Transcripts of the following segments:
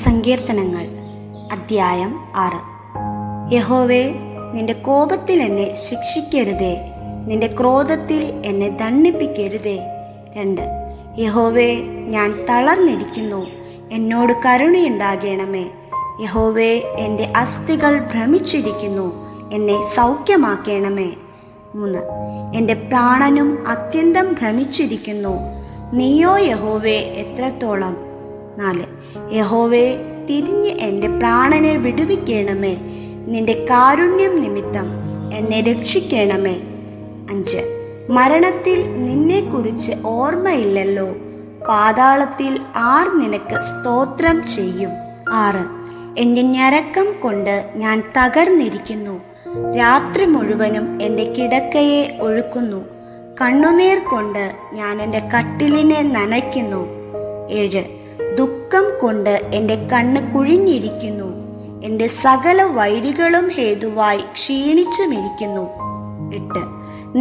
സങ്കീർത്തനങ്ങൾ അദ്ധ്യായം 6. യഹോവേ, നിന്റെ കോപത്തിൽ എന്നെ ശിക്ഷിക്കരുതേ, നിന്റെ ക്രോധത്തിൽ എന്നെ ദണ്ഡിപ്പിക്കരുതേ. 2. യഹോവേ, ഞാൻ തളർന്നിരിക്കുന്നു, എന്നോട് കരുണയുണ്ടാകണമേ. യഹോവേ, എൻ്റെ അസ്ഥികൾ ഭ്രമിച്ചിരിക്കുന്നു, എന്നെ സൗഖ്യമാക്കണമേ. 3. എൻ്റെ പ്രാണനും അത്യന്തം ഭ്രമിച്ചിരിക്കുന്നു, നീയോ യഹോവേ എത്രത്തോളം. 4. യഹോവേ, തിരിഞ്ഞ് എൻ്റെ പ്രാണനെ വിടുവിക്കണമേ, നിന്റെ കാരുണ്യം നിമിത്തം എന്നെ രക്ഷിക്കണമേ. 5. മരണത്തിൽ നിന്നെക്കുറിച്ച് ഓർമ്മയില്ലല്ലോ, പാതാളത്തിൽ ആർ നിനക്ക് സ്തോത്രം ചെയ്യും. 6. എൻ്റെ ഞരക്കം കൊണ്ട് ഞാൻ തകർന്നിരിക്കുന്നു, രാത്രി മുഴുവനും എൻ്റെ കിടക്കയെ ഒഴുക്കുന്നു, കണ്ണുനീർ കൊണ്ട് ഞാൻ എൻ്റെ കട്ടിലിനെ നനയ്ക്കുന്നു. 7. ദുഃഖം കൊണ്ട് എൻ്റെ കണ്ണ് കുഴിഞ്ഞിരിക്കുന്നു, എൻ്റെ സകല വൈരികളും ഹേതുവായി ക്ഷീണിച്ചുമിരിക്കുന്നു. 8.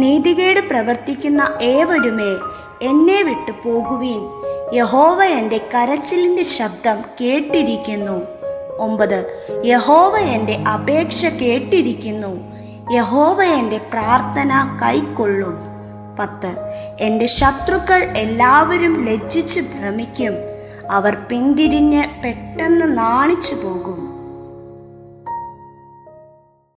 നീതികേട് പ്രവർത്തിക്കുന്ന ഏവരുമേ, എന്നെ വിട്ടു പോകുവീൻ, യഹോവ എൻ്റെ കരച്ചിലിൻ്റെ ശബ്ദം കേട്ടിരിക്കുന്നു. 9. യഹോവ എൻ്റെ അപേക്ഷ കേട്ടിരിക്കുന്നു, യഹോവ എൻ്റെ പ്രാർത്ഥന കൈക്കൊള്ളും. 10. എൻ്റെ ശത്രുക്കൾ എല്ലാവരും ലജ്ജിച്ച് ഭ്രമിക്കും, അവർ പിന്തിരിഞ്ഞ് പെട്ടെന്ന് നാണിച്ചു പോകും.